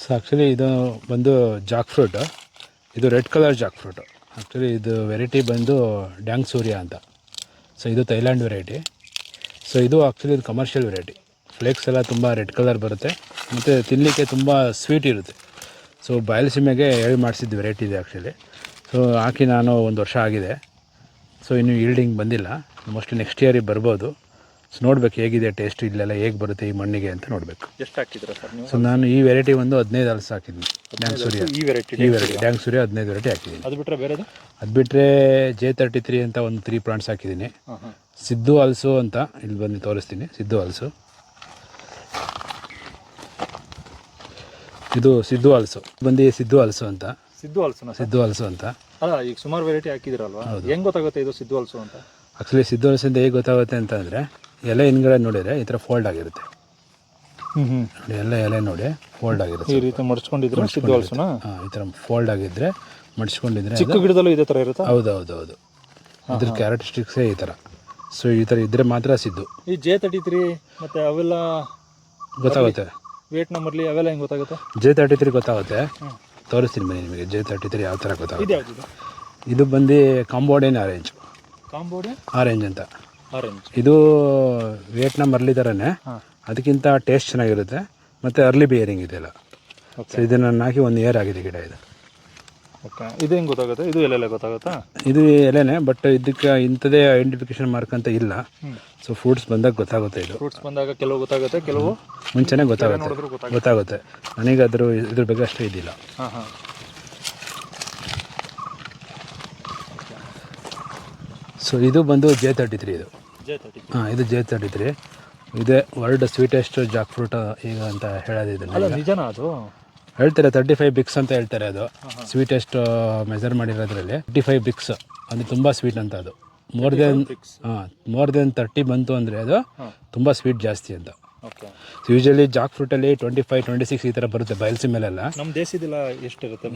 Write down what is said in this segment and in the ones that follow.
So actually ಇದು ಬಂದು Jack fruit. ಇದು red colour Jack fruit. Actually ಇದು ವೆರೈಟಿ ಬಂದು ಡ್ಯಾಂಗ್ ಸೂರ್ಯ ಅಂತ. ಸೊ ಇದು ಥೈಲ್ಯಾಂಡ್ ವೆರೈಟಿ. ಸೊ ಇದು ಆ್ಯಕ್ಚುಲಿ ಇದು ಕಮರ್ಷಿಯಲ್ ವೆರೈಟಿ. ಫ್ಲೇಕ್ಸ್ ಎಲ್ಲ ತುಂಬ ರೆಡ್ ಕಲರ್ ಬರುತ್ತೆ ಮತ್ತು ತಿನ್ನಲಿಕ್ಕೆ ತುಂಬ ಸ್ವೀಟ್ ಇರುತ್ತೆ. ಸೊ ಬಯಲುಸೀಮೆಗೆ ಹೇಳಿ ಮಾಡಿಸಿದ್ದು ವೆರೈಟಿ ಇದೆ ಆ್ಯಕ್ಚುಲಿ. ಸೊ ಹಾಕಿ ನಾನು 1 ವರ್ಷ ಆಗಿದೆ. ಸೊ ಇನ್ನೂ ಈಲ್ಡಿಂಗ್ ಬಂದಿಲ್ಲ. ಮೋಸ್ಟ್ಲಿ ನೆಕ್ಸ್ಟ್ ಇಯರಿಗೆ ಬರ್ಬೋದು. ಸೊ ನೋಡ್ಬೇಕು ಹೇಗಿದೆ ಟೇಸ್ಟ್ ಇಲ್ಲೆಲ್ಲ ಹೇಗೆ ಬರುತ್ತೆ ಈ ಮಣ್ಣಿಗೆ ಅಂತ ನೋಡಬೇಕು. ಎಷ್ಟು ಹಾಕಿದ್ದೀರಾ ಸರ್ ನೀವು? ಸೊ ನಾನು ಈ ವೆರೈಟಿ ಒಂದು 15 ಹಲಸು ಹಾಕಿದ್ದೀನಿ. ಡ್ಯಾಂಗ್ ಸೂರ್ಯ ಈ ವೆರೈಟಿ ಡ್ಯಾಂಗ್ ಸೂರ್ಯ 15 ವೆರೈಟಿ ಹಾಕಿದ್ದೀನಿ. ಅದು ಬಿಟ್ಟರೆ ಬೇರೆದು? ಅದು ಬಿಟ್ಟರೆ J33 ಅಂತ ಒಂದು 3 ಪ್ಲಾಂಟ್ಸ್ ಹಾಕಿದ್ದೀನಿ. ಸಿದ್ದು ಹಲಸು ಅಂತ ಇಲ್ಲಿ ಬಂದು ತೋರಿಸ್ತೀನಿ. ಸಿದ್ದು ಹಲಸು, ಇದು ಸಿದ್ದು ಹಲಸು ಬಂದು ಸಿದ್ದು ಹಲಸು ಅಂತ. ಸಿದ್ದು ಹಲಸು ಅಂತ ಅಲ್ಲ, ಈಗ ಸುಮಾರು ವೆರೈಟಿ ಹಾಕಿದಿರಲ್ವಾ, ಹೆಂಗೆ ಗೊತ್ತಾಗುತ್ತೆ ಇದು ಸಿದ್ದು ಹಲಸು ಅಂತ? ಆ್ಯಕ್ಚುಲಿ ಸಿದ್ದು ಹಲಸು ಅಂತ ಹೇಗೆ ಗೊತ್ತಾಗುತ್ತೆ ಅಂತಂದರೆ ಎಲೆ ಹಿಂದ್ಗಡೆ ನೋಡಿದರೆ ಈ ಥರ ಫೋಲ್ಡ್ ಆಗಿರುತ್ತೆ. ನೋಡಿ ಎಲೆ ನೋಡಿ ಫೋಲ್ಡ್ ಆಗಿರುತ್ತೆ. ಈ ರೀತಿ ಮಡ್ಚ್ಕೊಂಡಿದ್ರೆ ಸಿದ್ದು ಹಲಸುನಾ? ಹಾಂ, ಈ ಥರ ಫೋಲ್ಡ್ ಆಗಿದ್ದರೆ ಮಡ್ಚ್ಕೊಂಡಿದ್ರೆ ಚಿಕ್ಕ ಗಿಡದಲ್ಲೂ ಇದೇ ಥರ ಇರುತ್ತೆ. ಹೌದು. ಇದ್ರ ಕ್ಯಾರೆಕ್ಟರಿಸ್ಟಿಕ್ಸೇ ಈ ಥರ. ಸೊ ಈ ಥರ ಇದ್ದರೆ ಮಾತ್ರ ಸಿದ್ದು. ಈ J33 ಮತ್ತು ಅವೆಲ್ಲ ಗೊತ್ತಾಗುತ್ತೆ. ವೇಟ್ ನಂಬರ್ಲಿ ಅವೆಲ್ಲ ಹೆಂಗೆ ಗೊತ್ತಾಗುತ್ತೆ? J33 ಗೊತ್ತಾಗುತ್ತೆ, ತೋರಿಸ್ತೀನಿ ಬನ್ನಿ ನಿಮಗೆ. J33 ಯಾವ ಥರ ಗೊತ್ತಾಗುತ್ತೆ. ಇದು ಬಂದು ಕಾಂಬೋಡಿಯನ್ ಆರೆಂಜ್ ಅಂತ. ಇದು ವಿಯೆಟ್ನಾಮ್ ಅರ್ಲಿ ಥರನೇ, ಅದಕ್ಕಿಂತ ಟೇಸ್ಟ್ ಚೆನ್ನಾಗಿರುತ್ತೆ ಮತ್ತು ಅರ್ಲಿ ಬೇರಿಂಗ್ ಇದೆಲ್ಲ. ಸೊ ಇದನ್ನು ನಾನು ಹಾಕಿ 1 ಇಯರ್ ಆಗಿದೆ ಗಿಡ ಇದು. ಓಕೆ, ಇದು ಹೆಂಗೆ ಗೊತ್ತಾಗುತ್ತೆ? ಇದು ಎಲೆ ಗೊತ್ತಾಗುತ್ತಾ? ಇದು ಎಲೆನೇ, ಬಟ್ ಇದಕ್ಕೆ ಇಂಥದೇ ಐಡೆಂಟಿಫಿಕೇಶನ್ ಮಾರ್ಕ್ ಅಂತ ಇಲ್ಲ. ಸೊ ಫ್ರೂಟ್ಸ್ ಬಂದಾಗ ಗೊತ್ತಾಗುತ್ತೆ. ಇದು ಫ್ರೂಟ್ಸ್ ಬಂದಾಗ ಕೆಲವು ಗೊತ್ತಾಗುತ್ತೆ, ಕೆಲವು ಮುಂಚೆನೇ ಗೊತ್ತಾಗುತ್ತೆ. ನನಗೆ ಇದ್ರ ಬಗ್ಗೆ ಅಷ್ಟೇ ಇದಿಲ್ಲ. ಸೊ ಇದು ಬಂದು J33. ಇದು ಇದು J33. ಇದೇ ವರ್ಲ್ಡ್ ಸ್ವೀಟೆಸ್ಟ್ ಜಾಕ್ ಫ್ರೂಟ್ ಈಗ ಅಂತ ಹೇಳೋದು. ಇದನ್ನು ನಿಜನಾ? ಅದು ಹೇಳ್ತಾರೆ 35 ಬಿಕ್ಸ್ ಅಂತ ಹೇಳ್ತಾರೆ. ಅದು ಸ್ವೀಟೆಸ್ಟ್ ಮೆಜರ್ ಮಾಡಿರೋದ್ರಲ್ಲಿ 35 ಬಿಕ್ಸ್ ಅಂದರೆ ತುಂಬ ಸ್ವೀಟ್ ಅಂತ. ಅದು ಮೋರ್ ದೆನ್ 30 ಬಂತು ಅಂದರೆ ಅದು ತುಂಬ ಸ್ವೀಟ್ ಜಾಸ್ತಿ ಅಂತ. ಯೂಶಲಿ ಜಾಕ್ ಫ್ರೂಟಲ್ಲಿ 25-26 ಈ ಥರ ಬರುತ್ತೆ ಬಯಲುಸೀಮೆಲೆಲ್ಲ. ನಮ್ಮ ದೇಶದಲ್ಲ ಎಷ್ಟಿರುತ್ತೆ?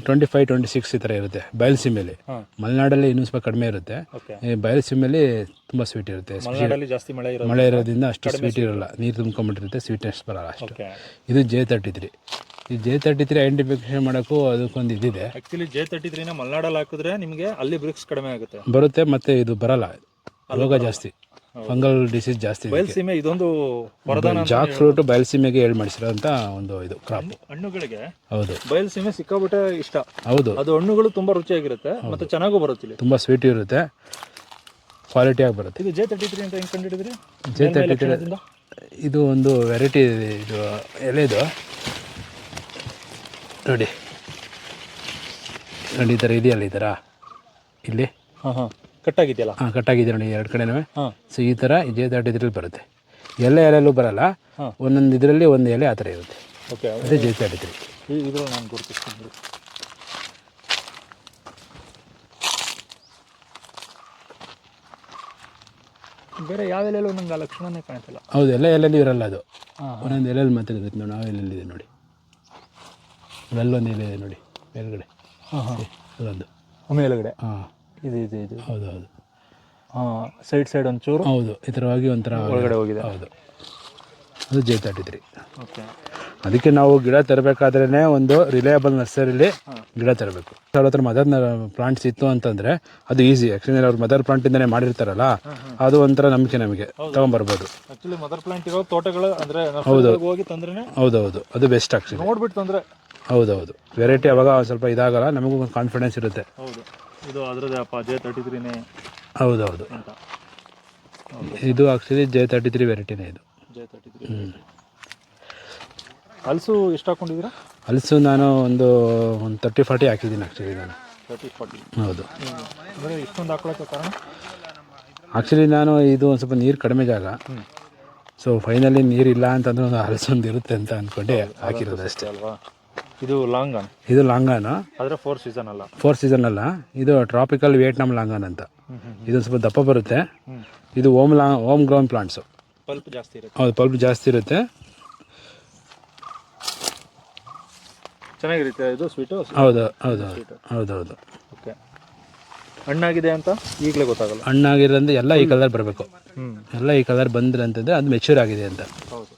25-26 ಈ ಥರ ಇರುತ್ತೆ ಬಯಲುಸೀಮೆಲಿ. ಮಲೆನಾಡಲ್ಲಿ ಇನ್ನೂ ಸ್ವಲ್ಪ ಕಡಿಮೆ ಇರುತ್ತೆ. ಬಯಲುಸೀಮೆಲಿ ತುಂಬ ಸ್ವೀಟ್ ಇರುತ್ತೆ. ಜಾಸ್ತಿ ಮಳೆ ಇರೋದ್ರಿಂದ ಅಷ್ಟು ಸ್ವೀಟ್ ಇರೋಲ್ಲ, ನೀರು ತುಂಬ್ಕೊಂಡ್ಬಿಟ್ಟಿರುತ್ತೆ, ಸ್ವೀಟ್ನೆಸ್ ಬರೋಲ್ಲ ಅಷ್ಟು. ಇದು J33. ಈ J33 ಐಡೆಂಟಿಫಿಕೇಶನ್ ಮಾಡೋಕ್ಕೂ ಅದಕ್ಕೊಂದು ಇದಿದೆ. ಆ್ಯಕ್ಚುಲಿ J33ನ ಮಲೆನಾಡಲ್ಲಿ ಹಾಕಿದ್ರೆ ನಿಮಗೆ ಅಲ್ಲಿ ಬ್ರಿಕ್ಸ್ ಕಡಿಮೆ ಆಗುತ್ತೆ, ಬರುತ್ತೆ, ಮತ್ತು ಇದು ಬರಲ್ಲ, ರೋಗ ಜಾಸ್ತಿ, ಫಂಗಲ್ ಡಿಸೀಸ್ ಜಾಸ್ತಿ. ಬಯಲುಸೀಮೆ ಇದೊಂದು ವರದಾನ. ಜಾಕ್ ಫ್ರೂಟ್ ಬಯಲುಸೀಮೆಗೆ ಹೇಳಿ ಮಾಡಿಸಿರೋಂಥ ಒಂದು ಇದು ಕ್ರಾಪ್. ಹಣ್ಣುಗಳಿಗೆ ಹೌದು, ಬಯಲುಸೀಮೆ ಸಿಕ್ಕಾಬಿಟ್ಟೆ ಇಷ್ಟ. ಹೌದು, ಅದು ಹಣ್ಣುಗಳು ತುಂಬ ರುಚಿಯಾಗಿರುತ್ತೆ ಮತ್ತು ಚೆನ್ನಾಗೂ ಬರುತ್ತೆ. ಇಲ್ಲಿ ತುಂಬ ಸ್ವೀಟ್ ಇರುತ್ತೆ, ಕ್ವಾಲಿಟಿಯಾಗಿ ಬರುತ್ತೆ. ಇದು J33 ಅಂತ ಹೆಂಗೆ ಕಂಡುಹಿಡಿದ್ರಿ? J33 ಇದು ಒಂದು ವೆರೈಟಿ. ಇದು ಎಲೆದು ನೋಡಿ ಈ ಥರ ಇದೆಯಲ್ಲ, ಈ ಥರ ಇಲ್ಲಿ ಕಟ್ಟಾಗಿದೆಯಲ್ಲ? ಕಟ್ಟಾಗಿದೆ ನೋಡಿ, 2 ಕಡೆನೂ. ಸೊ ಈ ಥರ J33 ಬರುತ್ತೆ. ಎಲ್ಲೆಲ್ಲೂ ಬರಲ್ಲ, ಒಂದೊಂದು ಇದರಲ್ಲಿ ಒಂದು ಎಲೆ ಆ ಥರ ಇರುತ್ತೆ. ಓಕೆ, ಅದೇ J33. ಇದು ನಾನು ಗುರುತಿಸ್ತೀನಿ. ಬೇರೆ ಯಾವ ಎಲೆಯಲ್ಲೂ ನಂಗೆ ಆ ಲಕ್ಷಣನೇ ಕಾಣ್ತಿಲ್ಲ. ಹೌದು, ಎಲ್ಲೆಲ್ಲೂ ಇರಲ್ಲ ಅದು, ಒಂದೊಂದು ಎಲೆಯಲ್ಲಿ ಮಾತ್ರ ಇರುತ್ತೆ ನೋಡಿ. ನಾವು ಎಲ್ಲೆಲ್ಲಿದೆ ನೋಡಿ, ಅಲ್ಲೊಂದು ಎಲೆ ಇದೆ ನೋಡಿ ಮೇಲ್ಗಡೆ. ಅದೊಂದು ಮೇಲ್ಗಡೆ ಇದು ಹೌದು. ಸೈಡ್ ಒಂಚೂರು ಹೌದು, ಈ ಥರವಾಗಿ ಒಂಥರ ಒಳಗಡೆ ಹೋಗಿದೆ. ಹೌದು, ಅದು J33. ಓಕೆ, ಅದಕ್ಕೆ ನಾವು ಗಿಡ ತರಬೇಕಾದ್ರೇ ಒಂದು ರಿಲಯಬಲ್ ನರ್ಸರಿಲಿ ಗಿಡ ತರಬೇಕು. ಅವ್ರ ಹತ್ರ ಮದರ್ ಪ್ಲಾಂಟ್ಸ್ ಇತ್ತು ಅಂತಂದರೆ ಅದು ಈಸಿ. ಆ್ಯಕ್ಚುಲಿ ಅವ್ರು ಮದರ್ ಪ್ಲಾಂಟಿಂದನೇ ಮಾಡಿರ್ತಾರಲ್ಲ, ಅದು ಒಂಥರ ನಂಬಿಕೆ, ನಮಗೆ ತೊಗೊಂಬರ್ಬೋದು. ಆ್ಯಕ್ಚುಲಿ ಮದರ್ ಪ್ಲಾಂಟ್ ಇರೋ ತೋಟಗಳು ಅಂದರೆ ಹೋಗಿ ತಂದ್ರೆ ಹೌದು, ಅದು ಬೆಸ್ಟ್ ಆ್ಯಕ್ಚುಲಿ. ನೋಡ್ಬಿಟ್ಟು ತಂದರೆ ಹೌದು, ವೆರೈಟಿ ಅವಾಗ ಸ್ವಲ್ಪ ಇದಾಗಲ್ಲ, ನಮಗೂ ಒಂದು ಕಾನ್ಫಿಡೆನ್ಸ್ ಇರುತ್ತೆ. ಹೌದು, ಇದು ಅದರದೇ ಅಪ್ಪ J33ನೇ. ಹೌದು, ಇದು ಆ್ಯಕ್ಚುಲಿ J33 ವೆರೈಟಿನೇ ಇದು. J33. ಹಲಸು ಎಷ್ಟು ಹಾಕೊಂಡಿದ್ದೀರಾ? ಹಲಸು ನಾನು ಒಂದು 30-40 ಹಾಕಿದ್ದೀನಿ ಆ್ಯಕ್ಚುಲಿ ನಾನು. 30-40? ಹೌದು. ಅಂದರೆ ಇಷ್ಟೊಂದು ಹಾಕೊಳ್ಳೋಕ್ಕೆ ಕಾರಣ? ಆ್ಯಕ್ಚುಲಿ ನಾನು ಇದು ಒಂದು ಸ್ವಲ್ಪ ನೀರು ಕಡಿಮೆ ಜಾಗ. ಸೊ ಫೈನಲಿ ನೀರಿಲ್ಲ ಅಂತಂದ್ರೆ ಒಂದು ಹಲಸೊಂದು ಇರುತ್ತೆ ಅಂತ ಅಂದ್ಕೊಂಡೆ ಹಾಕಿರೋದು ಅಷ್ಟೇ ಅಲ್ವಾ. ಇದು ಲಾಂಗನ್. ಇದು ಲಾಂಗಾನು, ಆದರೆ 4 ಸೀಸನ್ ಅಲ್ಲ. ಇದು ಟ್ರಾಪಿಕಲ್ ವಿಯೆಟ್ನಾಮ್ ಲಾಂಗಾನ್ ಅಂತ. ಇದು ಸ್ವಲ್ಪ ದಪ್ಪ ಬರುತ್ತೆ. ಇದು ಹೋಮ್ ಗ್ರೌಂಡ್ ಪ್ಲಾಂಟ್ಸು. ಪಲ್ಪ್ ಜಾಸ್ತಿ ಇರುತ್ತೆ. ಹೌದು, ಪಲ್ಪ್ ಜಾಸ್ತಿ ಇರುತ್ತೆ. ಚೆನ್ನಾಗಿರುತ್ತೆ ಇದು ಸ್ವೀಟು. ಹೌದು. ಓಕೆ, ಹಣ್ಣಾಗಿದೆ ಅಂತ ಈಗಲೇ ಗೊತ್ತಾಗಲ್ಲ. ಹಣ್ಣಾಗಿರೋದ್ರೆ ಎಲ್ಲ ಈ ಕಲರ್ ಬರಬೇಕು. ಎಲ್ಲ ಈ ಕಲರ್ ಬಂದ್ರೆ ಅಂತಂದರೆ ಅದು ಮೆಚ್ಯೂರ್ ಆಗಿದೆ ಅಂತ. ಹೌದು.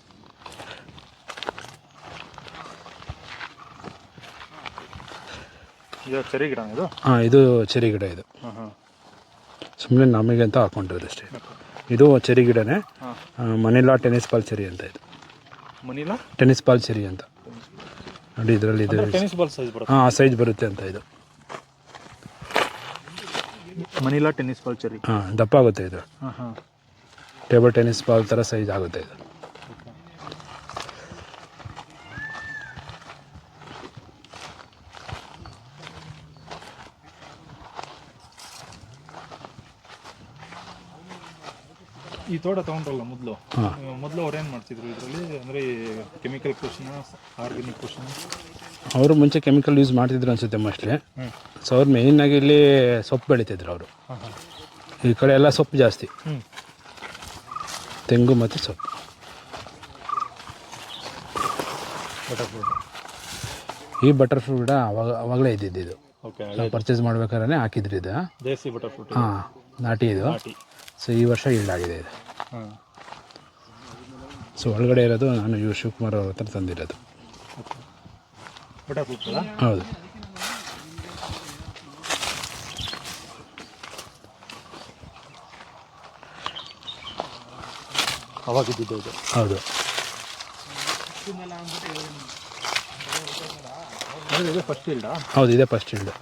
ಇದು ಚೆರಿ ಗಿಡ ಇದು. ಹಾಂ, ಇದು ಚೆರಿ ಗಿಡ. ಇದು ಹಾಂ ಹಾಂ. ಸುಮ್ಮನೆ ನಮಗೆ ಅಂತ ಹಾಕೊಂಡಿರೋದು ಅಷ್ಟೇ. ಇದು ಚೆರಿ ಗಿಡನೇ. ಮನಿಲಾ ಟೆನಿಸ್ ಬಾಲ್ ಚೆರಿ ಅಂತ. ಇದು ಮನಿಲಾ ಟೆನಿಸ್ ಬಾಲ್ ಚೆರಿ ಅಂತ ನೋಡಿ. ಇದರಲ್ಲಿ ಇದು ಟೆನಿಸ್ ಬಾಲ್ ಸೈಜ್ ಬರುತ್ತೆ. ಹಾಂ, ಸೈಜ್ ಬರುತ್ತೆ ಅಂತ. ಇದು ಮನಿಲಾ ಟೆನಿಸ್ ಬಾಲ್ ಚೆರಿ. ಹಾಂ, ದಪ್ಪ ಆಗುತ್ತೆ ಇದು. ಹಾಂ ಹಾಂ. ಟೇಬಲ್ ಟೆನಿಸ್ ಬಾಲ್ ಥರ ಸೈಜ್ ಆಗುತ್ತೆ ಇದು. ಈ ತೋಟ ತೊಗೊಂಡ್ರಲ್ಲ ಮೊದಲು ಅವ್ರು ಏನು ಮಾಡ್ತಿದ್ರು ಇದರಲ್ಲಿ? ಅಂದರೆ ಕೆಮಿಕಲ್ ಕೃಷಿನ, ಆರ್ಗ್ಯಾನಿಕ್ ಕೃಷಿನ? ಅವರು ಮುಂಚೆ ಕೆಮಿಕಲ್ ಯೂಸ್ ಮಾಡ್ತಿದ್ರು ಅನಿಸುತ್ತೆ ಮೋಸ್ಟ್ಲಿ. ಸೊ ಅವ್ರು ಮೇಯ್ನಾಗಿ ಇಲ್ಲಿ ಸೊಪ್ಪು ಬೆಳೀತಿದ್ರು ಅವರು. ಈ ಕಡೆ ಎಲ್ಲ ಸೊಪ್ಪು ಜಾಸ್ತಿ, ತೆಂಗು ಮತ್ತು ಸೊಪ್ಪು. ಈ ಬಟರ್ ಫ್ರೂಟ್ ಗಿಡ ಅವಾಗಲೇ ಇದ್ದಿದ್ದು. ಇದು ನಾವು ಪರ್ಚೇಸ್ ಮಾಡ್ಬೇಕಾದ್ರೆ ಹಾಕಿದ್ರಿ ಇದು. ದೇಸಿ ಬಟರ್ ಫ್ರೂಟ್. ಹಾಂ, ನಾಟಿ ಇದು. ಸೊ ಈ ವರ್ಷ ಆಗಿದೆ ಇದು. ಸೊ ಒಳಗಡೆ ಇರೋದು ನಾನು ಶಿವಕುಮಾರ್ ಅವ್ರ ಹತ್ರ ತಂದಿರೋದು. ಹೌದು. ಅವಾಗಿದ್ದು ಇದು. ಹೌದು. ಇದೆ ಫಸ್ಟ್ ಫೀಲ್ಡಾ? ಹೌದು, ಇದೆ ಫಸ್ಟ್ ಫೀಲ್ಡ್.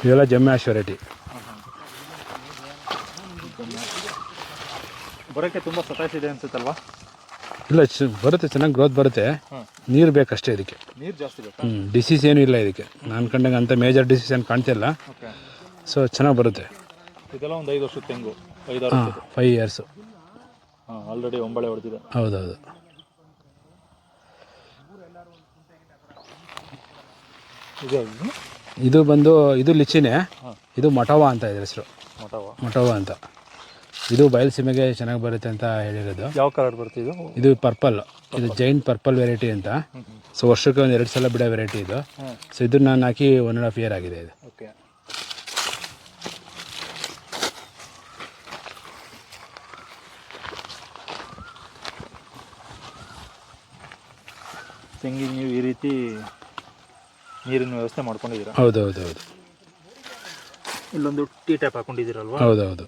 ಇವೆಲ್ಲ ಜಮ್ಮೆ ಆಶ್ ವೆರೈಟಿ. ಬರೋಕ್ಕೆ ತುಂಬ ಸತಾಯಿಸಿದೆ ಅನ್ಸುತ್ತಲ್ವಾ? ಇಲ್ಲ, ಬರುತ್ತೆ, ಚೆನ್ನಾಗಿ ಗ್ರೋತ್ ಬರುತ್ತೆ. ನೀರು ಬೇಕಷ್ಟೇ ಇದಕ್ಕೆ. ನೀರು ಜಾಸ್ತಿ ಬೇಕು. ಡಿಸೀಸ್ ಏನೂ ಇಲ್ಲ ಇದಕ್ಕೆ. ನಾನು ಕಂಡಂಗೆ ಅಂಥ ಮೇಜರ್ ಡಿಸೀಸ್ ಏನು ಕಾಣ್ತಿಲ್ಲ. ಸೊ ಚೆನ್ನಾಗಿ ಬರುತ್ತೆ. ಇದೆಲ್ಲ ಒಂದು 5 ವರ್ಷದ ತೆಂಗು. 5-6 ಹಾಂ, 5 ಇಯರ್ಸ್. ಹಾಂ, ಆಲ್ರೆಡಿ ಒಂಬಳೆ ಹೊಡೆದಿದೆ. ಹೌದೌದು. ಇದು ಬಂದು ಇದು ಲಿಚಿನೇ. ಇದು ಮಟವಾ ಅಂತ ಇದೆ ಹೆಸರು. ಮಟವಾ ಅಂತ. ಇದು ಬಯಲುಸೀಮೆಗೆ ಚೆನ್ನಾಗಿ ಬರುತ್ತೆ ಅಂತ ಹೇಳಿರೋದು. ಯಾವ ಕಲರ್ ಬರುತ್ತೆ ಇದು? ಇದು ಪರ್ಪಲ್. ಇದು ಜೈನ್ ಪರ್ಪಲ್ ವೆರೈಟಿ ಅಂತ. ಸೊ ವರ್ಷಕ್ಕೆ ಒಂದು 2 ಸಲ ಬಿಡೋ ವೆರೈಟಿ ಇದು. ಸೊ ಇದನ್ನ ನಾನು ಹಾಕಿ 1.5 ಇಯರ್ ಆಗಿದೆ ಇದು. ಓಕೆ. ತೆಂಗಿಗೆ ನೀವು ಈ ರೀತಿ ನೀರಿನ ವ್ಯವಸ್ಥೆ ಮಾಡ್ಕೊಂಡಿದ್ದೀರಾ? ಹೌದೌದು ಹೌದು. ಇಲ್ಲೊಂದು ಟೀ ಟ್ಯಾಪ್ ಹಾಕೊಂಡಿದ್ದೀರಲ್ವಾ? ಹೌದೌದು.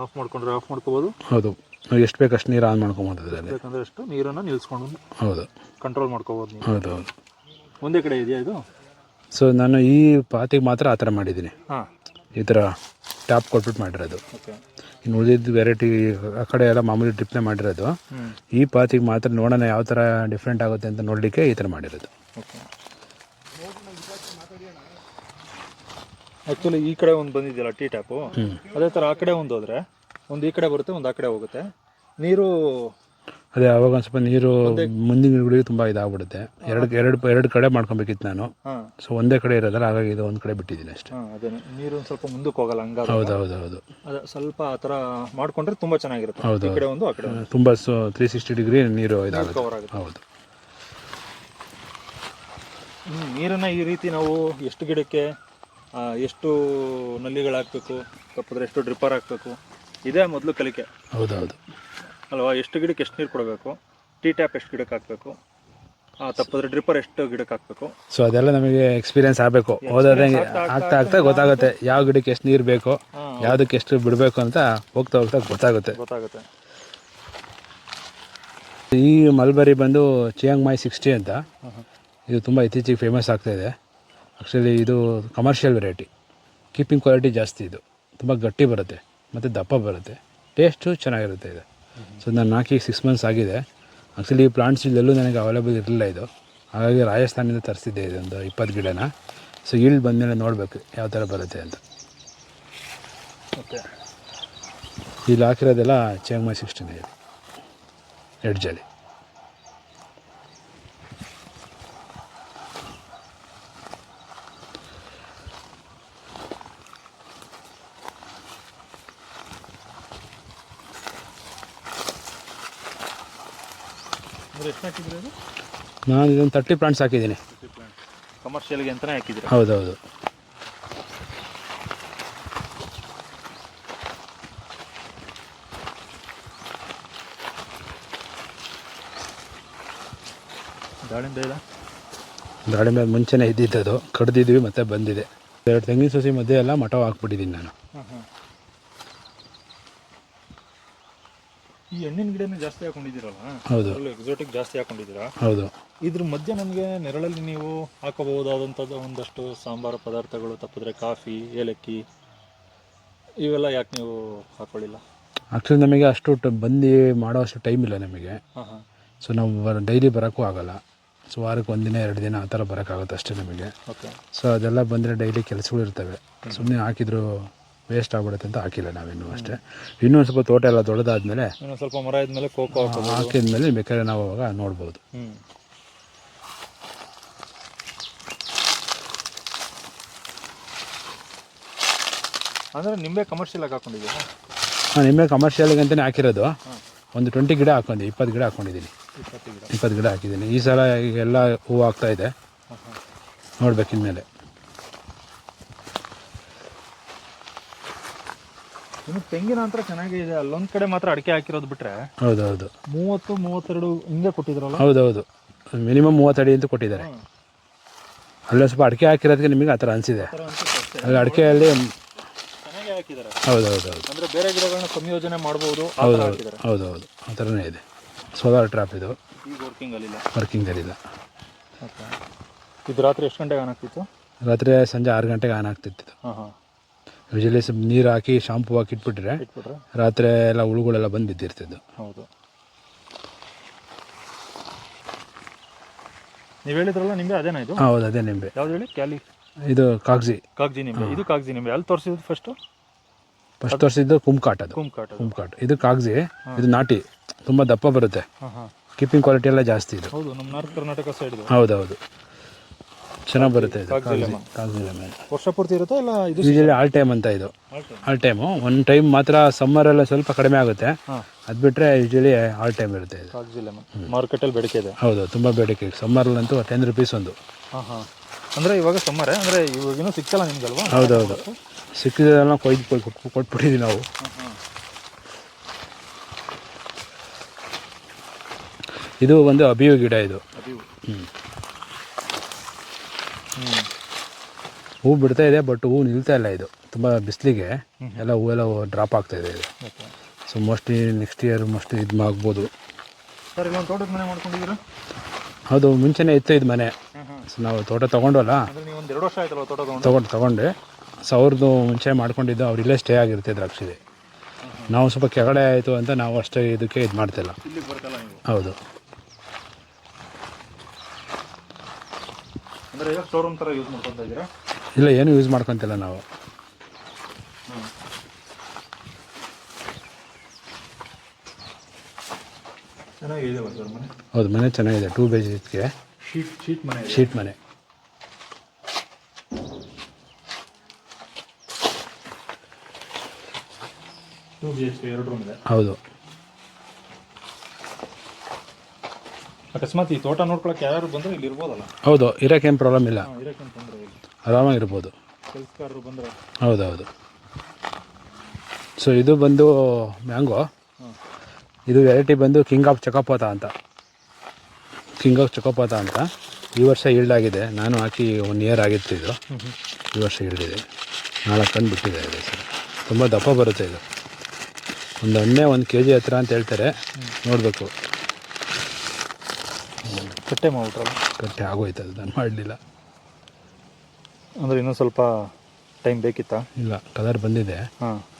ಆಫ್ ಮಾಡ್ಕೊಂಡ್ರೆ ಆಫ್ ಮಾಡ್ಕೋಬೋದು. ಹೌದು, ನಾವು ಎಷ್ಟು ಬೇಕು ಅಷ್ಟು ನೀರು ಆನ್ ಮಾಡ್ಕೊಬೋದು. ಅದರಲ್ಲಿ ಬೇಕಂದ್ರೆ ಅಷ್ಟು ನೀರನ್ನು ನಿಲ್ಲಿಸ್ಕೊಂಡು ಹೌದು ಕಂಟ್ರೋಲ್ ಮಾಡ್ಕೋಬೋದು ನೀವು. ಹೌದು ಹೌದು. ಒಂದೇ ಕಡೆ ಇದೆಯಾ ಇದು? ಸೊ ನಾನು ಈ ಪಾತಿಗೆ ಮಾತ್ರ ಆ ಥರ ಮಾಡಿದ್ದೀನಿ. ಹಾಂ, ಈ ಥರ ಟ್ಯಾಪ್ ಕೊಟ್ಬಿಟ್ಟು ಮಾಡಿರೋದು. ಓಕೆ. ಇನ್ನು ಉಳಿದಿದ್ದು ವೆರೈಟಿ ಆ ಕಡೆ ಎಲ್ಲ ಮಾಮೂಲಿ ಡ್ರಿಪ್ನೇ ಮಾಡಿರೋದು. ಈ ಪಾತಿಗೆ ಮಾತ್ರ ನೋಡೋಣ ಯಾವ ಥರ ಡಿಫ್ರೆಂಟ್ ಆಗುತ್ತೆ ಅಂತ ನೋಡಲಿಕ್ಕೆ ಈ ಥರ ಮಾಡಿರೋದು. ಓಕೆ. ಆ್ಯಕ್ಚುಲಿ ಈ ಕಡೆ ಒಂದು ಬಂದಿದೆಯಲ್ಲ ಟೀ ಟ್ಯಾಪು, ಅದೇ ಥರ ಆ ಕಡೆ ಒಂದು ಹೋದರೆ ಒಂದು ಈ ಕಡೆ ಬರುತ್ತೆ, ಒಂದು ಆ ಕಡೆ ಹೋಗುತ್ತೆ ನೀರು. ಅದೇ ಅವಾಗ ಒಂದು ಸ್ವಲ್ಪ ನೀರು ಮುಂದಿನ ಗಿಡಗಳಿಗೆ ತುಂಬ ಇದಾಗ್ಬಿಡುತ್ತೆ. ಎರಡು ಕಡೆ ಮಾಡ್ಕೊಬೇಕಿತ್ತು ನಾನು. ಸೊ ಒಂದೇ ಕಡೆ ಇರೋದಲ್ಲ, ಹಾಗಾಗಿ ಇದು ಒಂದು ಕಡೆ ಬಿಟ್ಟಿದ್ದೀನಿ ಅಷ್ಟೇ. ಅದೇ ನೀರು ಒಂದು ಸ್ವಲ್ಪ ಮುಂದಕ್ಕೆ ಹೋಗಲ್ಲ ಹಂಗಾಗಿ. ಹೌದು ಹೌದು ಹೌದು. ಅದೇ ಸ್ವಲ್ಪ ಆ ಥರ ಮಾಡ್ಕೊಂಡ್ರೆ ತುಂಬ ಚೆನ್ನಾಗಿರುತ್ತೆ. ಹೌದು, ಈ ಕಡೆ ಒಂದು ಆ ಕಡೆ ತುಂಬ 360 ಡಿಗ್ರಿ ನೀರು ಇದಾಗುತ್ತೆ. ಕವರ್ ಆಗುತ್ತೆ. ಹೌದು. ನೀರನ್ನು ಈ ರೀತಿ ನಾವು ಎಷ್ಟು ಗಿಡಕ್ಕೆ ಎಷ್ಟು ನಲ್ಲಿಗಳು ಹಾಕಬೇಕು, ತಪ್ಪಿದ್ರೆ ಎಷ್ಟು ಡ್ರಿಪ್ಪರ್ ಹಾಕಬೇಕು, ಇದೇ ಮೊದಲು ಕಲಿಕೆ. ಹೌದೌದು ಅಲ್ವಾ? ಎಷ್ಟು ಗಿಡಕ್ಕೆ ಎಷ್ಟು ನೀರು ಕೊಡಬೇಕು, ಟೀ ಟ್ಯಾಪ್ ಎಷ್ಟು ಗಿಡಕ್ಕೆ ಹಾಕಬೇಕು, ತಪ್ಪಿದ್ರೆ ಡ್ರಿಪ್ಪರ್ ಎಷ್ಟು ಗಿಡಕ್ಕೆ ಹಾಕಬೇಕು. ಸೊ ಅದೆಲ್ಲ ನಮಗೆ ಎಕ್ಸ್ಪೀರಿಯನ್ಸ್ ಆಗಬೇಕು. ಓದೋದಂಗೆ ಆಗ್ತಾ ಗೊತ್ತಾಗುತ್ತೆ ಯಾವ ಗಿಡಕ್ಕೆ ಎಷ್ಟು ನೀರು ಬೇಕು, ಯಾವುದಕ್ಕೆ ಎಷ್ಟು ಬಿಡಬೇಕು ಅಂತ ಹೋಗ್ತಾ ಗೊತ್ತಾಗುತ್ತೆ. ಈ ಮಲ್ಬರಿ ಬಂದು ಚಿಯಾಂಗ್ ಮಾಯ್ 60 ಅಂತ. ಇದು ತುಂಬ ಇತ್ತೀಚೆಗೆ ಫೇಮಸ್ ಆಗ್ತಾಯಿದೆ. ಆ್ಯಕ್ಚುಲಿ ಇದು ಕಮರ್ಷಿಯಲ್ ವೆರೈಟಿ. ಕೀಪಿಂಗ್ ಕ್ವಾಲಿಟಿ ಜಾಸ್ತಿ. ಇದು ತುಂಬ ಗಟ್ಟಿ ಬರುತ್ತೆ ಮತ್ತು ದಪ್ಪ ಬರುತ್ತೆ. ಟೇಸ್ಟು ಚೆನ್ನಾಗಿರುತ್ತೆ ಇದು. ಸೊ ನಾನು ಹಾಕಿ 6 ಮಂತ್ಸ್ ಆಗಿದೆ. ಆ್ಯಕ್ಚುಲಿ ಈ ಪ್ಲಾಂಟ್ಸ್ ಇಲ್ಲೆಲ್ಲೂ ನನಗೆ ಅವೈಲೇಬಲ್ ಇರಲಿಲ್ಲ ಇದು. ಹಾಗಾಗಿ ರಾಜಸ್ಥಾನದಿಂದ ತರಿಸಿದ್ದೆ ಇದೊಂದು 20 ಗಿಡನ. ಸೊ ಈಲ್ಡ್ ಬಂದಮೇಲೆ ನೋಡಬೇಕು ಯಾವ ಥರ ಬರುತ್ತೆ ಅಂತ. ಓಕೆ. ಇಲ್ಲಿ ಹಾಕಿರೋದೆಲ್ಲ ಚಿಯಾಂಗ್ ಮಾಯ್ 60 ಇದೆ ಎಡ್ಜಲ್ಲಿ. ನಾನು ಇದೊಂದು 30 ಪ್ಲಾಂಟ್ಸ್ ಹಾಕಿದ್ದೀನಿ. ಕಮರ್ಷಿಯಲ್ಗೆ ಅಂತಲೇ ಹಾಕಿದ್ದೀರಾ? ಹೌದೌದು. ದಾಳಿಂಬೆ ಇಲ್ಲ? ದಾಳಿಂಬೆ ಮುಂಚೆನೇ ಇದ್ದಿದ್ದದು, ಕಡ್ದಿದ್ವಿ ಮತ್ತೆ ಬಂದಿದೆ. 2 ತೆಂಗಿನ ಸಸಿ ಮಧ್ಯೆ ಎಲ್ಲ ಮಠ ಹಾಕ್ಬಿಟ್ಟಿದ್ದೀನಿ ನಾನು. ಈ ಹಣ್ಣಿನ ಗಿಡನೇ ಜಾಸ್ತಿ ಹಾಕೊಂಡಿದ್ದೀರಲ್ಲ? ಹೌದು. ಎಕ್ಸೋಟಿಕ್ ಜಾಸ್ತಿ ಹಾಕೊಂಡಿದ್ದೀರಾ? ಹೌದು. ಇದ್ರ ಮಧ್ಯೆ ನಮಗೆ ನೆರಳಲ್ಲಿ ನೀವು ಹಾಕಬಹುದಾದಂಥದ್ದು ಒಂದಷ್ಟು ಸಾಂಬಾರು ಪದಾರ್ಥಗಳು, ತಪ್ಪಿದ್ರೆ ಕಾಫಿ, ಏಲಕ್ಕಿ, ಇವೆಲ್ಲ ಯಾಕೆ ನೀವು ಹಾಕೊಳ್ಳಿಲ್ಲ? ಆ್ಯಕ್ಚುಲಿ ನಮಗೆ ಅಷ್ಟು ಬಂದು ಮಾಡೋ ಅಷ್ಟು ಟೈಮ್ ಇಲ್ಲ ನಮಗೆ. ಸೊ ನಾವು ಡೈಲಿ ಬರೋಕ್ಕೂ ಆಗೋಲ್ಲ. ಸೊ ವಾರಕ್ಕೆ 1 ದಿನ 2 ದಿನ ಆ ಥರ ಬರೋಕ್ಕಾಗುತ್ತೆ ಅಷ್ಟೇ ನಮಗೆ. ಓಕೆ. ಸೊ ಅದೆಲ್ಲ ಬಂದರೆ ಡೈಲಿ ಕೆಲಸಗಳು ಇರ್ತವೆ. ಸುಮ್ಮನೆ ಹಾಕಿದ್ರು ವೇಸ್ಟ್ ಆಗ್ಬಿಡುತ್ತೆ ಅಂತ ಹಾಕಿಲ್ಲ ನಾವಿನ್ನೂ ಅಷ್ಟೇ. ಇನ್ನೂ ಒಂದು ಸ್ವಲ್ಪ ತೋಟ ಎಲ್ಲ ದೊಡ್ಡದಾದ್ಮೇಲೆ, ಇನ್ನೊಂದು ಸ್ವಲ್ಪ ಮರ ಇದ್ಮೇಲೆ ಕೋಕೋ ಹಾಕಿದ್ಮೇಲೆ ಬೇಕಾದ್ರೆ ನಾವು ಅವಾಗ ನೋಡ್ಬೋದು. ಅಂದರೆ ನಿಂಬೆ ಕಮರ್ಷಿಯಲ್ ಆಗಿ ಹಾಕೊಂಡಿದ್ದೀರಾ? ಹಾಂ, ನಿಂಬೆ ಕಮರ್ಷಿಯಲ್ಗೆ ಅಂತಲೇ ಹಾಕಿರೋದು. ಒಂದು 20 ಗಿಡ ಹಾಕೊಂಡೆ, 20 ಗಿಡ ಹಾಕ್ಕೊಂಡಿದ್ದೀನಿ. 20 ಗಿಡ ಹಾಕಿದ್ದೀನಿ. ಈ ಸಲ ಎಲ್ಲ ಹೂವು ಆಗ್ತಾಯಿದೆ, ನೋಡ್ಬೇಕು ಇನ್ಮೇಲೆ. ಇನ್ನು ತೆಂಗಿನ ನಂತರ ಚೆನ್ನಾಗಿದೆ. ಅಲ್ಲೊಂದು ಕಡೆ ಮಾತ್ರ ಅಡಿಕೆ ಹಾಕಿರೋದು ಬಿಟ್ಟರೆ. ಹೌದೌದು. 30-32 ಹಿಂಗೆ ಕೊಟ್ಟಿದ್ರಲ್ಲ? ಹೌದೌದು, ಮಿನಿಮಮ್ 30 ಅಡಿ ಅಂತ ಕೊಟ್ಟಿದ್ದಾರೆ. ಅಲ್ಲೇ ಸ್ವಲ್ಪ ಅಡಿಕೆ ಹಾಕಿರೋದಕ್ಕೆ ನಿಮಗೆ ಆ ಥರ ಅನಿಸಿದೆ. ಅಲ್ಲಿ ಅಡಿಕೆಯಲ್ಲಿ ಚೆನ್ನಾಗಿ ಹಾಕಿದ್ದಾರೆ. ಹೌದೌದು. ಅಂದರೆ ಬೇರೆ ಗಿಡಗಳನ್ನ ಸಂಯೋಜನೆ ಮಾಡ್ಬೋದು. ಹೌದೌದು, ಆ ಥರನೇ ಇದೆ. ಸೋಲಾರ್ ಟ್ರಾಪ್ ಇದು. ಈಗ ವರ್ಕಿಂಗಲ್ಲಿಲ್ಲ. ಓಕೆ. ಇದು ರಾತ್ರಿ ಎಷ್ಟು ಗಂಟೆಗೆ ಆನ್ ಆಗ್ತಿತ್ತು? ರಾತ್ರಿ ಸಂಜೆ 6 ಗಂಟೆಗೆ ಆನ್ ಆಗ್ತಿತ್ತು. ಯೂಶಲಿ ಸ್ವಲ್ಪ ನೀರು ಹಾಕಿ ಶಾಂಪು ಹಾಕಿ ಇಟ್ಬಿಟ್ರೆ ರಾತ್ರಿ ಎಲ್ಲ ಹುಳುಗಳೆಲ್ಲ ಬಂದು ಬಿದ್ದಿರ್ತಿದ್ದು. ಹೌದು. ನೀವು ಹೇಳಿದ್ರಲ್ಲ ನಿಂಬೆ ಅದೇನಾ ಇದು? ಹೌದು, ಅದೇ ನಿಂಬೆ. ಯಾವ್ದು ಹೇಳಿ? ಕ್ಯಾಲಿ? ಇದು ಕಾಗಜಿ ನಿಂಬೆ. ಇದು ಕಾಗಜಿ ನಿಂಬೆ. ಅಲ್ಲಿ ತೋರಿಸಿದ್ದು ಫಸ್ಟ್ ತೋರಿಸಿದ್ದು ಕುಂಕಾಟ್. ಅದು ಕುಂಕಾಟ್. ಇದು ಕಾಗಜಿ. ಇದು ನಾಟಿ, ತುಂಬ ದಪ್ಪ ಬರುತ್ತೆ. ಕೀಪಿಂಗ್ ಕ್ವಾಲಿಟಿ ಎಲ್ಲ ಜಾಸ್ತಿ ಇದು. ಹೌದು, ನಮ್ಮ ನಾರ್ತ್ ಕರ್ನಾಟಕ ಸೈಡ್. ಹೌದೌದು, ಚೆನ್ನಾಗಿ ಬರುತ್ತೆ ಇದು ಕಾಗಜಿ ಲೆಮನ್. ವರ್ಷ ಪೂರ್ತಿ ಇರುತ್ತಾ ಇಲ್ಲ? ಇದು ಯೂಶಲಿ ಆಲ್ ಟೈಮ್ ಅಂತ. ಇದು ಆಲ್ ಟೈಮು. ಒಂದು ಟೈಮ್ ಮಾತ್ರ ಸಮ್ಮರೆಲ್ಲ ಸ್ವಲ್ಪ ಕಡಿಮೆ ಆಗುತ್ತೆ, ಅದು ಬಿಟ್ಟರೆ ಯೂಶಲಿ ಆಲ್ ಟೈಮ್ ಇರುತ್ತೆ ಇದು ಕಾಗಜಿ ಲೆಮನ್. ಮಾರ್ಕೆಟಲ್ಲಿ ಬೇಡಿಕೆ ಇದೆ. ಹೌದು, ತುಂಬ ಬೇಡಿಕೆ. ಸಮ್ಮರಲ್ಲಂತೂ 10 ರೂಪೀಸ್ ಒಂದು. ಅಂದರೆ ಇವಾಗ ಸಮ್ಮರೇ, ಅಂದರೆ ಇವಾಗೇನೂ ಸಿಕ್ಕಲ್ಲ ನಿಮ್ಗಲ್ವಾ? ಹೌದೌದು, ಸಿಕ್ಕಿದ್ದೆಲ್ಲ ಕೊಟ್ಬಿಟ್ಟಿದ್ದೀವಿ ನಾವು. ಇದು ಒಂದು ಅಬಿಯು ಗಿಡ. ಇದು ಹೂ ಬಿಡ್ತಾ ಇದೆ, ಬಟ್ ಹೂ ನಿಲ್ತಾ ಇಲ್ಲ. ಇದು ತುಂಬ ಬಿಸಿಲಿಗೆ ಎಲ್ಲ ಹೂವೆಲ್ಲ ಡ್ರಾಪ್ ಆಗ್ತಾ ಇದೆ ಇದು. ಸೊ ಮೋಸ್ಟ್ಲಿ ನೆಕ್ಸ್ಟ್ ಇಯರ್ ಇದು ಆಗ್ಬೋದು. ಸರ್, ಇಲ್ಲೊಂದು ತೋಟದ ಮನೆ ಮಾಡ್ಕೊಂಡಿದ್ದೀರಾ? ಹೌದು, ಮುಂಚೆನೇ ಇತ್ತು ಇದು ಮನೆ. ಸೊ ನಾವು ತೋಟ ತೊಗೊಂಡಲ್ಲ, ನೀವು ಒಂದು 2 ವರ್ಷ ಆಯ್ತಲ್ಲ ತೋಟ ತೊಗೊಂಡೆ. ಸೊ ಅವ್ರದ್ದು ಮುಂಚೆ ಮಾಡ್ಕೊಂಡಿದ್ದು, ಅವ್ರು ಇಲ್ಲೇ ಸ್ಟೇ ಆಗಿರ್ತಿದ್ರು ಆ್ಯಕ್ಚುಲಿ. ನಾವು ಸ್ವಲ್ಪ ಕೆಳಗಡೆ ಆಯಿತು ಅಂತ ನಾವು ಅಷ್ಟೇ ಇದಕ್ಕೆ ಇದು ಮಾಡ್ತಿಲ್ಲ. ಹೌದು. ಅಂದರೆ ಈಗ ಶೋರೂಮ್ ಥರ ಯೂಸ್ ಮಾಡ್ಕೊತಾ ಇದ್ದೀರಾ? ಇಲ್ಲ, ಏನು ಯೂಸ್ ಮಾಡ್ಕೊತಿಲ್ಲ ನಾವು. ಚೆನ್ನಾಗಿದೆ ಸರ್ ಮನೆ. ಹೌದು, ಮನೆ ಚೆನ್ನಾಗಿದೆ. 2 BHK ಶೀಟ್ ಮನೆ. ಎರಡು ರೂಮ್ ಇದೆ. ಹೌದು. ಅಕಸ್ಮಾತ್ ಈ ತೋಟ ನೋಡ್ಕೊಳಕ್ಕೆ ಯಾರು ಬಂದರೆ ಇಲ್ಲಿ ಇರ್ಬೋದಲ್ಲ? ಹೌದು, ಇರೋಕ್ಕೇನು ಪ್ರಾಬ್ಲಮ್ ಇಲ್ಲ, ಇರೋಕ್ಕೇನು ತೊಂದರೆ ಇಲ್ಲ, ಆರಾಮಾಗಿರ್ಬೋದು. ಕೆಲಸಗಾರರು ಬಂದರೆ. ಹೌದೌದು. ಸೊ ಇದು ಬಂದು ಮ್ಯಾಂಗೋ. ಇದು ವೆರೈಟಿ ಬಂದು ಕಿಂಗ್ ಆಫ್ ಚಕೋಪಾತ ಅಂತ. ಈ ವರ್ಷ ಈಲ್ಡ್ ಆಗಿದೆ. ನಾನು ಹಾಕಿ 1 ಇಯರ್ ಆಗಿತ್ತು ಇದು. ಈ ವರ್ಷ ಈಲ್ಡಿದೆ. 4 ಟನ್ ಬಿಟ್ಟಿದೆ ಇದು. ಸರ್, ತುಂಬ ದಪ್ಪ ಬರುತ್ತೆ ಇದು. ಒಂದು ಹಣ್ಣೆ 1 kg ಹತ್ರ ಅಂತ ಹೇಳ್ತಾರೆ, ನೋಡಬೇಕು. ಕಟ್ಟೆ ಮಾಡ್ಬಿಟ್ರಲ್ಲ? ಕಟ್ಟೆ ಆಗೋಯ್ತು, ಅದು ನಾನು ಮಾಡಲಿಲ್ಲ. ಅಂದರೆ ಇನ್ನೊಂದು ಸ್ವಲ್ಪ ಟೈಮ್ ಬೇಕಿತ್ತಾ? ಇಲ್ಲ, ಕಲರ್ ಬಂದಿದೆ.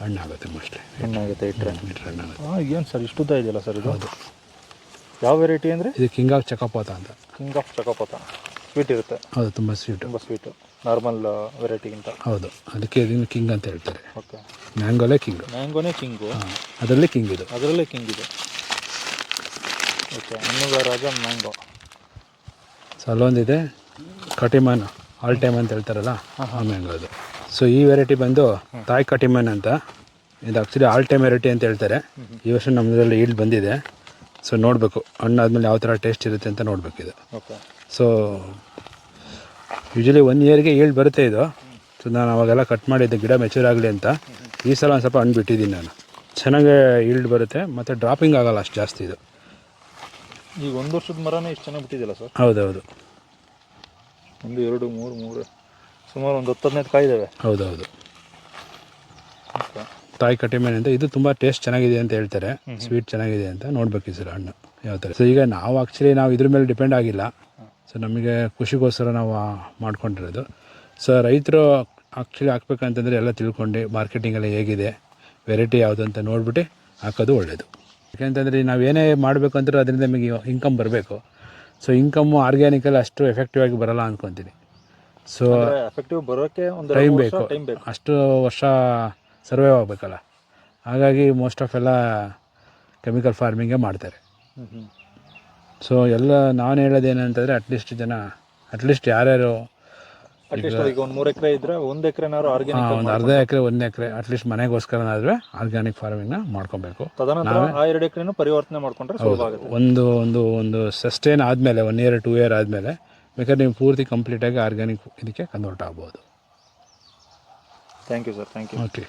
ಹಣ್ಣಾಗುತ್ತೆ ಮೋಸ್ಟ್ಲಿ. ಹಣ್ಣಾಗುತ್ತೆ ಇಟ್ಟರೆ. ಹಣ್ಣಾಗುತ್ತೆ. ಏನು ಸರ್ ಇಷ್ಟುದ್ದ ಇದೆಯಲ್ಲ ಸರ್ ಇದು? ಹೌದು. ಯಾವ ವೆರೈಟಿ ಅಂದರೆ? ಇದು ಕಿಂಗ್ ಆಫ್ ಚಕೋಪಾತ ಅಂತ. King of ಚಕೋಪಾತ. ಸ್ವೀಟ್ ಇರುತ್ತೆ? ಹೌದು, ತುಂಬ ಸ್ವೀಟು. ನಾರ್ಮಲ್ ವೆರೈಟಿಗಿಂತ. ಹೌದು, ಅದಕ್ಕೆ ಇದನ್ನು ಕಿಂಗ್ ಅಂತ ಹೇಳ್ತಾರೆ. ಓಕೆ. ಮ್ಯಾಂಗೋನೇ ಕಿಂಗು. ಅದರಲ್ಲೇ ಕಿಂಗ್ ಇದೆ. ಓಕೆ. ಹಣ್ಣುಗಳ ರಾಜ ಮ್ಯಾಂಗೋ. ಸೊ ಅಲ್ಲೊಂದಿದೆ ಕಟಿಮನ್, ಆಲ್ ಟೈಮ್ ಅಂತ ಹೇಳ್ತಾರಲ್ಲ, ಆ ಮ್ಯಾಂಗೋ ಅದು. ಸೊ ಈ ವೆರೈಟಿ ಬಂದು ತಾಯ್ ಕಟಿಮನ್ ಅಂತ. ಇದು ಆ್ಯಕ್ಚುಲಿ ಆಲ್ ಟೈಮ್ ವೆರೈಟಿ ಅಂತ ಹೇಳ್ತಾರೆ. ಈ ವರ್ಷ ನಮ್ಮದ್ರಲ್ಲಿ ಈಲ್ಡ್ ಬಂದಿದೆ. ಸೊ ನೋಡಬೇಕು, ಹಣ್ಣಾದ್ಮೇಲೆ ಯಾವ ಥರ ಟೇಸ್ಟ್ ಇರುತ್ತೆ ಅಂತ ನೋಡಬೇಕು ಇದು. ಸೊ ಯೂಶಲಿ 1 ಇಯರ್ಗೆ ಈಲ್ಡ್ ಬರುತ್ತೆ ಇದು. ಸೊ ನಾನು ಅವಾಗೆಲ್ಲ ಕಟ್ ಮಾಡಿದ್ದೆ ಗಿಡ ಮೆಚೂರ್ ಆಗಲಿ ಅಂತ. ಈ ಸಲ ಒಂದು ಸ್ವಲ್ಪ ಹಣ್ಣು ಬಿಟ್ಟಿದ್ದೀನಿ ನಾನು. ಚೆನ್ನಾಗೇ ಈಲ್ಡ್ ಬರುತ್ತೆ, ಮತ್ತು ಡ್ರಾಪಿಂಗ್ ಆಗೋಲ್ಲ ಅಷ್ಟು ಜಾಸ್ತಿ ಇದು. ಈಗ 1 ವರ್ಷದ ಮರನೇ ಇಷ್ಟು ಚೆನ್ನಾಗಿ ಬಿಟ್ಟಿದ್ದಿಲ್ಲ ಸರ್? ಹೌದೌದು. 1 2 3 3 ಸುಮಾರು ಒಂದು 10-15 ಕಾಯಿ ಇದ್ದಾವೆ. ಹೌದೌದು. ಓಕೆ. ತಾಯಿ ಕಟ್ಟಿಮೇನೆ ಅಂತ ಇದು ತುಂಬ ಟೇಸ್ಟ್ ಚೆನ್ನಾಗಿದೆ ಅಂತ ಹೇಳ್ತಾರೆ, ಸ್ವೀಟ್ ಚೆನ್ನಾಗಿದೆ ಅಂತ. ನೋಡ್ಬೇಕು ಸರ್ ಹಣ್ಣು ಯಾವ ಥರ. ಸೊ ಈಗ ನಾವು ಆ್ಯಕ್ಚುಲಿ ನಾವು ಇದ್ರ ಮೇಲೆ ಡಿಪೆಂಡ್ ಆಗಿಲ್ಲ. ಸೊ ನಮಗೆ ಖುಷಿಗೋಸ್ಕರ ನಾವು ಮಾಡ್ಕೊಂಡಿರೋದು. ಸೊ ರೈತರು ಆ್ಯಕ್ಚುಲಿ ಹಾಕ್ಬೇಕಂತಂದರೆ ಎಲ್ಲ ತಿಳ್ಕೊಂಡು ಮಾರ್ಕೆಟಿಂಗೆಲ್ಲ ಹೇಗಿದೆ, ವೆರೈಟಿ ಯಾವುದು ಅಂತ ನೋಡ್ಬಿಟ್ಟು ಹಾಕೋದು ಒಳ್ಳೆಯದು. ಯಾಕೆಂತಂದರೆ ನಾವು ಏನೇ ಮಾಡಬೇಕಂದ್ರೆ ಅದರಿಂದ ನಮಗೆ ಇನ್ಕಮ್ ಬರಬೇಕು. ಸೊ ಇನ್ಕಮ್ಮು ಆರ್ಗ್ಯಾನಿಕಲ್ಲಿ ಅಷ್ಟು ಎಫೆಕ್ಟಿವ್ ಆಗಿ ಬರೋಲ್ಲ ಅಂದ್ಕೊತೀನಿ. ಸೊ ಎಫೆಕ್ಟಿವ್ ಬರೋಕ್ಕೆ ಒಂದು ಟೈಮ್ 2 ಬೇಕು, ವರ್ಷ ಟೈಮ್ ಬೇಕು. ಅಷ್ಟು ವರ್ಷ ಸರ್ವೈವ್ ಆಗಬೇಕಲ್ಲ. ಹಾಗಾಗಿ ಮೋಸ್ಟ್ ಆಫ್ ಎಲ್ಲ ಕೆಮಿಕಲ್ ಫಾರ್ಮಿಂಗೇ ಮಾಡ್ತಾರೆ. ಸೊ ಎಲ್ಲ ನಾನು ಹೇಳೋದೇನಂತಂದರೆ ಅಟ್ಲೀಸ್ಟ್ ಯಾರ್ಯಾರು ಅಟ್ಲೀಸ್ಟ್ ಈಗ ಒಂದು 3 ಎಕರೆ ಇದ್ದರೆ 1 ಎಕರೆನಾದ್ರು ಆರ್ಗ್ಯಾನಿಕ್, ಒಂದು ಅರ್ಧ ಎಕರೆ 1 ಎಕರೆ ಅಟ್ಲೀಸ್ಟ್ ಮನೆಗೋಸ್ಕರನಾದರೆ ಆರ್ಗ್ಯಾನಿಕ್ ಫಾರ್ಮಿಂಗ್ನ ಮಾಡ್ಕೊಬೇಕು. ತದನಂತರ ಆ 2 ಎಕರೆನೂ ಪರಿವರ್ತನೆ ಮಾಡ್ಕೊಂಡ್ರೆ ಸುಲಭ ಆಗುತ್ತೆ. ಒಂದು ಸಸ್ಟೈನ್ ಆದಮೇಲೆ 1 ಇಯರ್ 2 ಇಯರ್ ಆದಮೇಲೆ ಬೇಕಾದ್ರೆ ನೀವು ಪೂರ್ತಿ ಕಂಪ್ಲೀಟಾಗಿ ಆರ್ಗ್ಯಾನಿಕ್ ಇದಕ್ಕೆ ಕನ್ವರ್ಟ್ ಆಗ್ಬೋದು. Thank you sir, thank you. Okay.